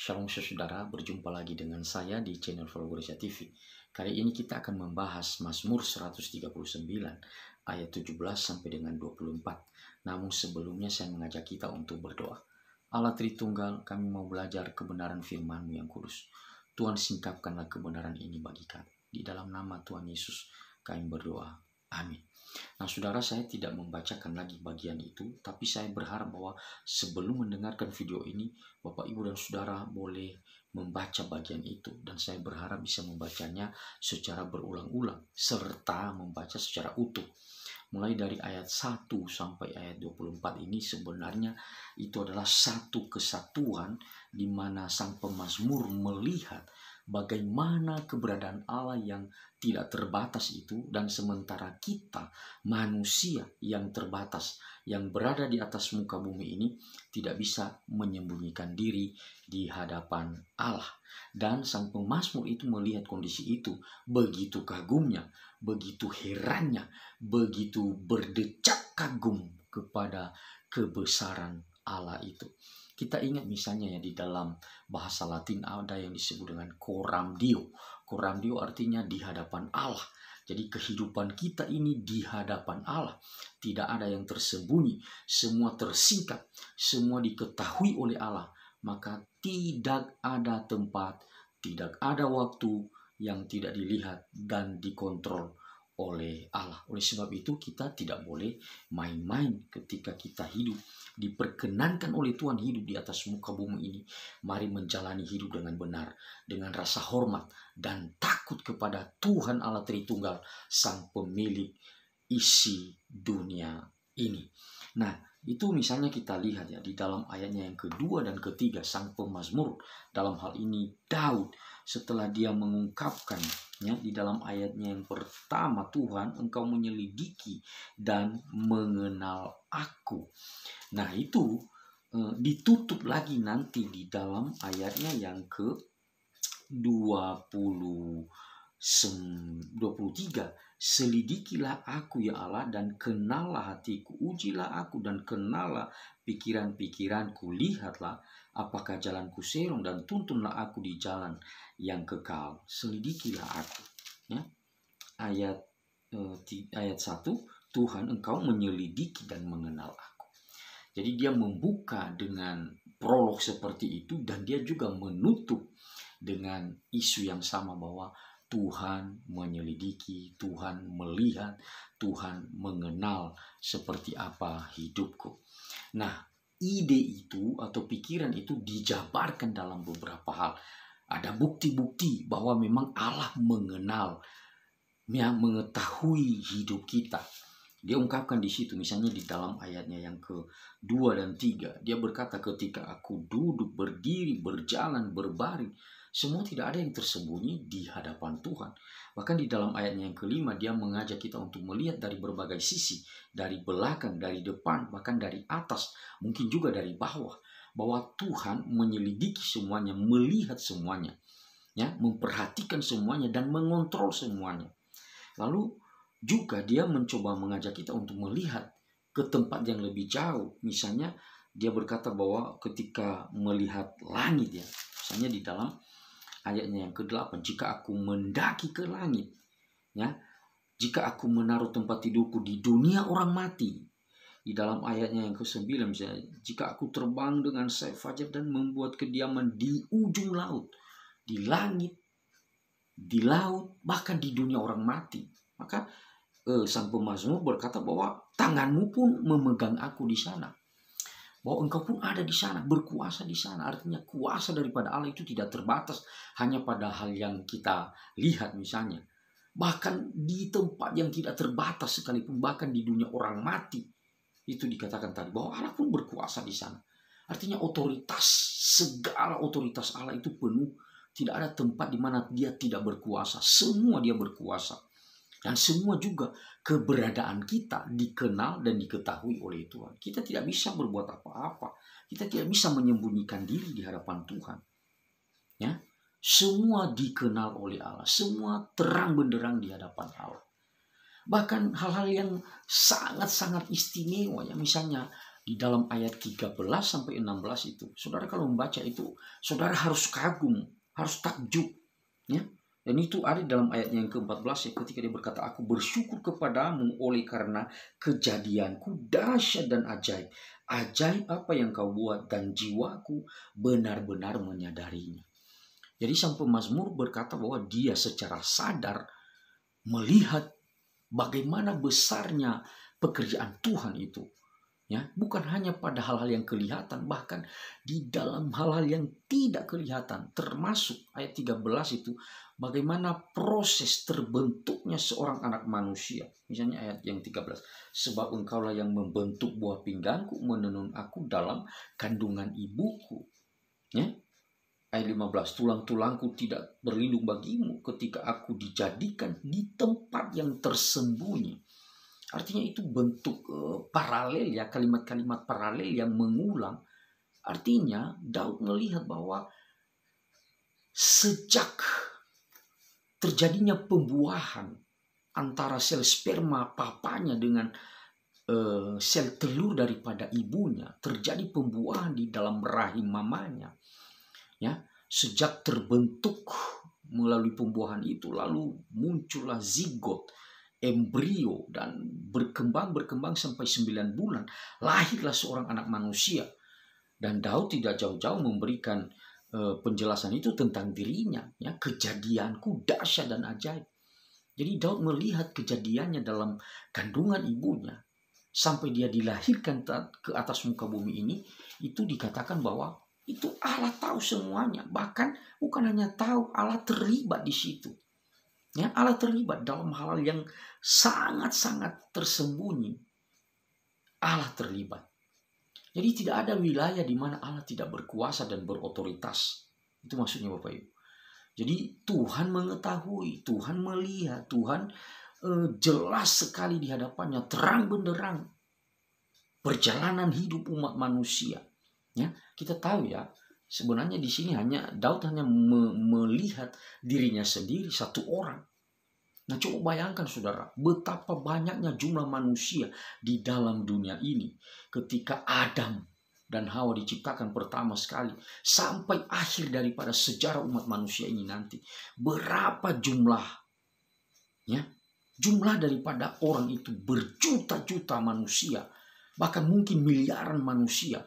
Shalom saudara, berjumpa lagi dengan saya di channel Follow Gereja TV. Kali ini kita akan membahas Mazmur 139 ayat 17 sampai dengan 24. Namun sebelumnya saya mengajak kita untuk berdoa. Allah Tritunggal, kami mau belajar kebenaran firman-Mu yang kudus. Tuhan, singkapkanlah kebenaran ini bagi kami. Di dalam nama Tuhan Yesus kami berdoa. Amin. Nah saudara, saya tidak membacakan lagi bagian itu, tapi saya berharap bahwa sebelum mendengarkan video ini, Bapak, Ibu, dan Saudara boleh membaca bagian itu. Dan saya berharap bisa membacanya secara berulang-ulang, serta membaca secara utuh. Mulai dari ayat 1 sampai ayat 24 ini sebenarnya itu adalah satu kesatuan di mana sang pemazmur melihat bagaimana keberadaan Allah yang tidak terbatas itu, dan sementara kita manusia yang terbatas yang berada di atas muka bumi ini tidak bisa menyembunyikan diri di hadapan Allah. Dan sang pemazmur itu melihat kondisi itu, begitu kagumnya, begitu herannya, begitu berdecak kagum kepada kebesaran Allah itu. Kita ingat misalnya ya, di dalam bahasa Latin ada yang disebut dengan coram Deo. Coram Deo artinya di hadapan Allah. Jadi kehidupan kita ini di hadapan Allah. Tidak ada yang tersembunyi. Semua tersingkap. Semua diketahui oleh Allah. Maka tidak ada tempat, tidak ada waktu yang tidak dilihat dan dikontrol oleh Allah. Oleh sebab itu kita tidak boleh main-main ketika kita hidup. Diperkenankan oleh Tuhan hidup di atas muka bumi ini. Mari menjalani hidup dengan benar, dengan rasa hormat dan takut kepada Tuhan Allah Tritunggal, Sang Pemilik isi dunia ini. Nah, itu misalnya kita lihat ya di dalam ayatnya yang kedua dan ketiga, sang pemazmur, dalam hal ini Daud, setelah dia mengungkapkan ya, di dalam ayatnya yang pertama, Tuhan, Engkau menyelidiki dan mengenal aku. Nah itu ditutup lagi nanti di dalam ayatnya yang ke 23. Selidikilah aku ya Allah dan kenallah hatiku, ujilah aku dan kenallah pikiran-pikiranku, lihatlah apakah jalanku serong dan tuntunlah aku di jalan yang kekal. Selidikilah aku ya. Ayat 1, Tuhan, Engkau menyelidiki dan mengenal aku. Jadi dia membuka dengan prolog seperti itu, dan dia juga menutup dengan isu yang sama bahwa Tuhan menyelidiki, Tuhan melihat, Tuhan mengenal seperti apa hidupku. Nah, ide itu atau pikiran itu dijabarkan dalam beberapa hal. Ada bukti-bukti bahwa memang Allah mengenal, mengetahui hidup kita. Dia ungkapkan di situ, misalnya di dalam ayatnya yang ke-2 dan 3. Dia berkata, ketika aku duduk, berdiri, berjalan, berbaring, semua tidak ada yang tersembunyi di hadapan Tuhan. Bahkan di dalam ayatnya yang ke-5, dia mengajak kita untuk melihat dari berbagai sisi, dari belakang, dari depan, bahkan dari atas, mungkin juga dari bawah, bahwa Tuhan menyelidiki semuanya, melihat semuanya, ya, memperhatikan semuanya dan mengontrol semuanya. Lalu juga dia mencoba mengajak kita untuk melihat ke tempat yang lebih jauh. Misalnya dia berkata bahwa ketika melihat langit ya, misalnya di dalam ayatnya yang ke-8, jika aku mendaki ke langit, ya, jika aku menaruh tempat tidurku di dunia orang mati. Di dalam ayatnya yang ke-9 misalnya, jika aku terbang dengan sayap fajar dan membuat kediaman di ujung laut, di langit, di laut, bahkan di dunia orang mati. Maka sang pemazmur berkata bahwa tanganmu pun memegang aku di sana. Bahwa engkau pun ada di sana, berkuasa di sana. Artinya kuasa daripada Allah itu tidak terbatas hanya pada hal yang kita lihat misalnya. Bahkan di tempat yang tidak terbatas sekalipun, bahkan di dunia orang mati. Itu dikatakan tadi bahwa Allah pun berkuasa di sana. Artinya otoritas, segala otoritas Allah itu penuh. Tidak ada tempat di mana dia tidak berkuasa. Semua dia berkuasa. Dan semua juga keberadaan kita dikenal dan diketahui oleh Tuhan. Kita tidak bisa berbuat apa-apa. Kita tidak bisa menyembunyikan diri di hadapan Tuhan. Ya, semua dikenal oleh Allah. Semua terang benderang di hadapan Allah. Bahkan hal-hal yang sangat-sangat istimewa ya, misalnya di dalam ayat 13 sampai 16 itu. Saudara kalau membaca itu, saudara harus kagum, harus takjub. Ya. Dan itu ada dalam ayatnya yang ke-14 ya, ketika dia berkata, aku bersyukur kepadamu oleh karena kejadianku dahsyat dan ajaib. Ajaib apa yang kau buat dan jiwaku benar-benar menyadarinya. Jadi sang pemazmur berkata bahwa dia secara sadar melihat bagaimana besarnya pekerjaan Tuhan itu. Ya, bukan hanya pada hal-hal yang kelihatan, bahkan di dalam hal-hal yang tidak kelihatan, termasuk ayat 13 itu bagaimana proses terbentuknya seorang anak manusia. Misalnya ayat yang 13, sebab engkaulah yang membentuk buah pinggangku, menenun aku dalam kandungan ibuku. Ya. Ayat 15, tulang-tulangku tidak berlindung bagimu ketika aku dijadikan di tempat yang tersembunyi. Artinya itu bentuk paralel ya, kalimat-kalimat paralel yang mengulang. Artinya Daud melihat bahwa sejak terjadinya pembuahan antara sel sperma papanya dengan sel telur daripada ibunya, terjadi pembuahan di dalam rahim mamanya. Ya, sejak terbentuk melalui pembuahan itu, lalu muncullah zigot, embrio, dan berkembang sampai 9 bulan, lahirlah seorang anak manusia. Dan Daud tidak jauh-jauh memberikan penjelasan itu tentang dirinya, ya, kejadianku dahsyat dan ajaib. Jadi Daud melihat kejadiannya dalam kandungan ibunya sampai dia dilahirkan ke atas muka bumi ini, itu dikatakan bahwa itu Allah tahu semuanya. Bahkan bukan hanya tahu, Allah terlibat di situ. Ya, Allah terlibat dalam hal yang sangat-sangat tersembunyi. Allah terlibat. Jadi tidak ada wilayah di mana Allah tidak berkuasa dan berotoritas. Itu maksudnya Bapak Ibu. Jadi Tuhan mengetahui, Tuhan melihat, Tuhan jelas sekali di hadapannya, terang benderang perjalanan hidup umat manusia. Ya, kita tahu ya, sebenarnya di sini Daud hanya melihat dirinya sendiri, satu orang. Nah, coba bayangkan saudara, betapa banyaknya jumlah manusia di dalam dunia ini ketika Adam dan Hawa diciptakan pertama sekali sampai akhir daripada sejarah umat manusia ini nanti. Berapa jumlah? Ya, jumlah daripada orang itu berjuta-juta manusia, bahkan mungkin miliaran manusia.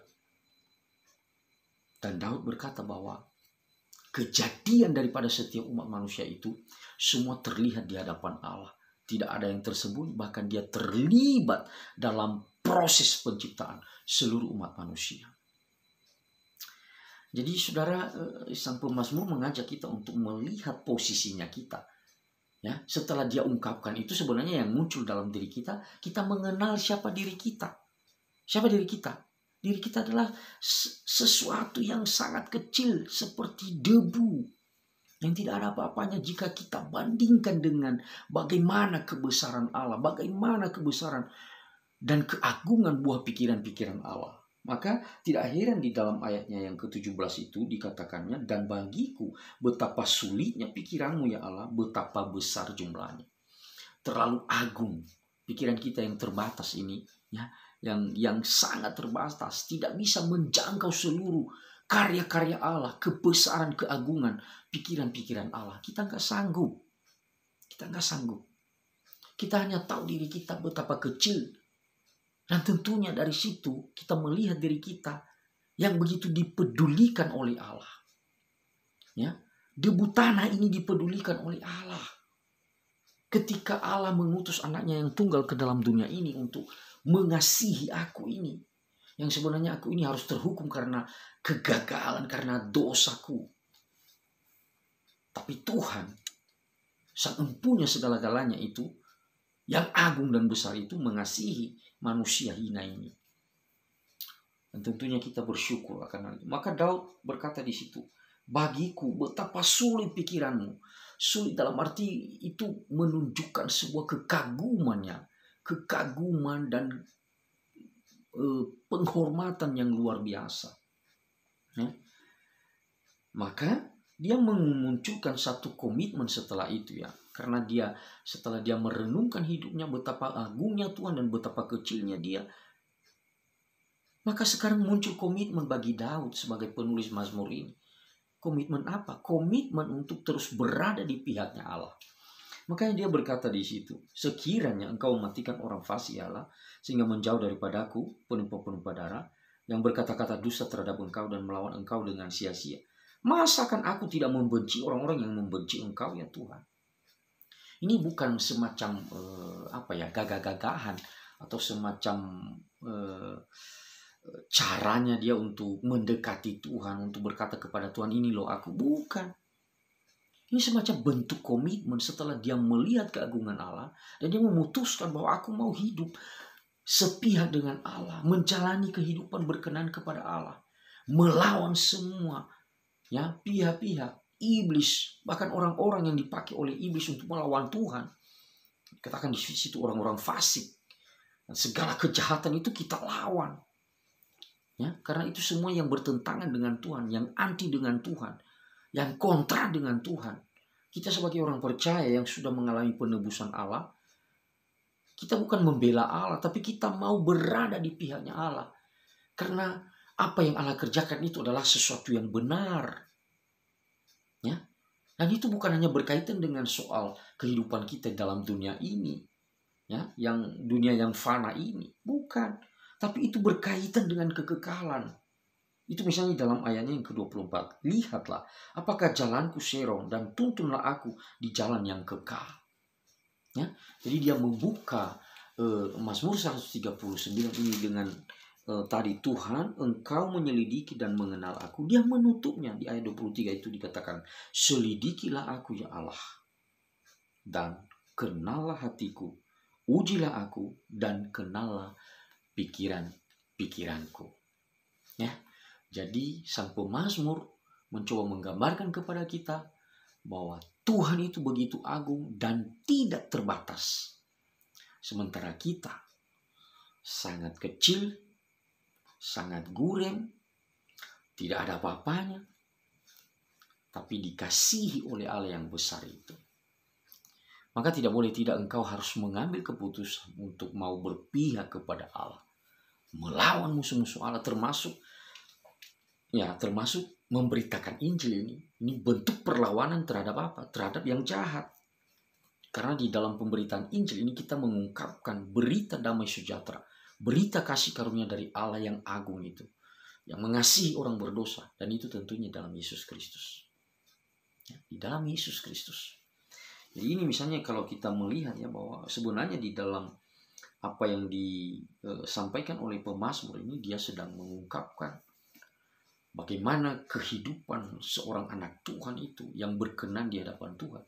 Dan Daud berkata bahwa kejadian daripada setiap umat manusia itu semua terlihat di hadapan Allah. Tidak ada yang tersembunyi, bahkan dia terlibat dalam proses penciptaan seluruh umat manusia. Jadi saudara, sang pemazmur mengajak kita untuk melihat posisinya kita. Ya, setelah dia ungkapkan itu, sebenarnya yang muncul dalam diri kita, kita mengenal siapa diri kita. Siapa diri kita? Diri kita adalah sesuatu yang sangat kecil seperti debu yang tidak ada apa-apanya jika kita bandingkan dengan bagaimana kebesaran Allah, bagaimana kebesaran dan keagungan buah pikiran-pikiran Allah. Maka tidak heran di dalam ayatnya yang ke-17 itu dikatakannya, dan bagiku betapa sulitnya pikiranmu ya Allah, betapa besar jumlahnya. Terlalu agung pikiran kita yang terbatas ini, ya, yang sangat terbatas, tidak bisa menjangkau seluruh karya-karya Allah, kebesaran, keagungan, pikiran-pikiran Allah. Kita nggak sanggup. Kita hanya tahu diri kita betapa kecil. Dan tentunya dari situ kita melihat diri kita yang begitu dipedulikan oleh Allah. Ya, debu tanah ini dipedulikan oleh Allah. Ketika Allah mengutus anaknya yang tunggal ke dalam dunia ini untuk mengasihi aku ini, yang sebenarnya aku ini harus terhukum karena kegagalan, karena dosaku. Tapi Tuhan, sang empunya segala-galanya itu, yang agung dan besar itu, mengasihi manusia hina ini. Dan tentunya kita bersyukur akan hal itu. Maka Daud berkata di situ, bagiku betapa sulit pikiranmu. Sulit dalam arti itu menunjukkan sebuah kekaguman dan penghormatan yang luar biasa. Ya. Maka dia memunculkan satu komitmen setelah itu ya. Karena setelah dia merenungkan hidupnya betapa agungnya Tuhan dan betapa kecilnya dia, Maka sekarang muncul komitmen bagi Daud sebagai penulis Mazmur ini. Komitmen apa? Komitmen untuk terus berada di pihaknya Allah. Makanya dia berkata di situ, sekiranya engkau mematikan orang fasik Allah, sehingga menjauh daripadaku penipu-penipu darah, yang berkata-kata dusta terhadap engkau dan melawan engkau dengan sia-sia. Masakan aku tidak membenci orang-orang yang membenci engkau ya Tuhan? Ini bukan semacam gagah-gagahan atau semacam caranya dia untuk mendekati Tuhan, untuk berkata kepada Tuhan, ini loh aku. Bukan. Ini semacam bentuk komitmen setelah dia melihat keagungan Allah dan dia memutuskan bahwa aku mau hidup sepihak dengan Allah, menjalani kehidupan berkenan kepada Allah, melawan semua pihak-pihak iblis, bahkan orang-orang yang dipakai oleh iblis untuk melawan Tuhan. Katakan di situ orang-orang fasik dan segala kejahatan itu kita lawan. Karena itu semua yang bertentangan dengan Tuhan, yang anti dengan Tuhan, yang kontra dengan Tuhan. Kita sebagai orang percaya yang sudah mengalami penebusan Allah, kita bukan membela Allah, tapi kita mau berada di pihaknya Allah. Karena apa yang Allah kerjakan itu adalah sesuatu yang benar. Dan itu bukan hanya berkaitan dengan soal kehidupan kita dalam dunia ini, yang dunia yang fana ini, bukan. Tapi itu berkaitan dengan kekekalan. Itu misalnya dalam ayatnya yang ke-24. Lihatlah, apakah jalanku serong dan tuntunlah aku di jalan yang kekal. Jadi dia membuka Mazmur 139 ini dengan tadi, Tuhan engkau menyelidiki dan mengenal aku. Dia menutupnya di ayat 23 itu dikatakan, selidikilah aku ya Allah, dan kenallah hatiku, ujilah aku dan kenallah pikiranku. Jadi sang pemazmur mencoba menggambarkan kepada kita bahwa Tuhan itu begitu agung dan tidak terbatas. Sementara kita sangat kecil, sangat gurem, tidak ada apa-apanya, tapi dikasihi oleh Allah yang besar itu. Maka tidak boleh tidak engkau harus mengambil keputusan untuk mau berpihak kepada Allah, melawan musuh-musuh Allah, termasuk memberitakan Injil ini. Ini bentuk perlawanan terhadap apa? Terhadap yang jahat. Karena di dalam pemberitaan Injil ini kita mengungkapkan berita damai sejahtera, berita kasih karunia dari Allah yang agung itu, yang mengasihi orang berdosa, dan itu tentunya dalam Yesus Kristus. Di dalam Yesus Kristus. Jadi ini misalnya kalau kita melihat bahwa sebenarnya di dalam apa yang disampaikan oleh pemazmur ini, dia sedang mengungkapkan bagaimana kehidupan seorang anak Tuhan itu yang berkenan di hadapan Tuhan.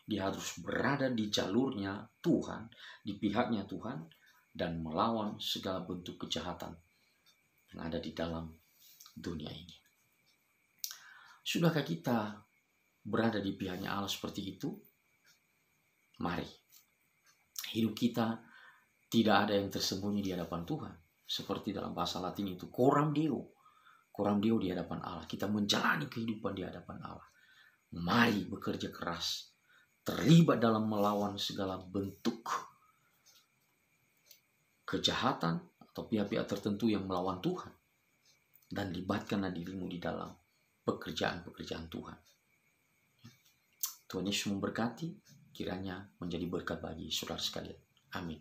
Dia harus berada di jalurnya Tuhan, di pihaknya Tuhan, dan melawan segala bentuk kejahatan yang ada di dalam dunia ini. Sudahkah kita berada di pihaknya Allah seperti itu? Mari. Hidup kita tidak ada yang tersembunyi di hadapan Tuhan. Seperti dalam bahasa Latin itu, coram Deo. Coram Deo di hadapan Allah. Kita menjalani kehidupan di hadapan Allah. Mari bekerja keras. Terlibat dalam melawan segala bentuk kejahatan atau pihak-pihak tertentu yang melawan Tuhan. Dan libatkanlah dirimu di dalam pekerjaan-pekerjaan Tuhan. Tuhan Yesus memberkati, kiranya menjadi berkat bagi saudara sekalian. Amin.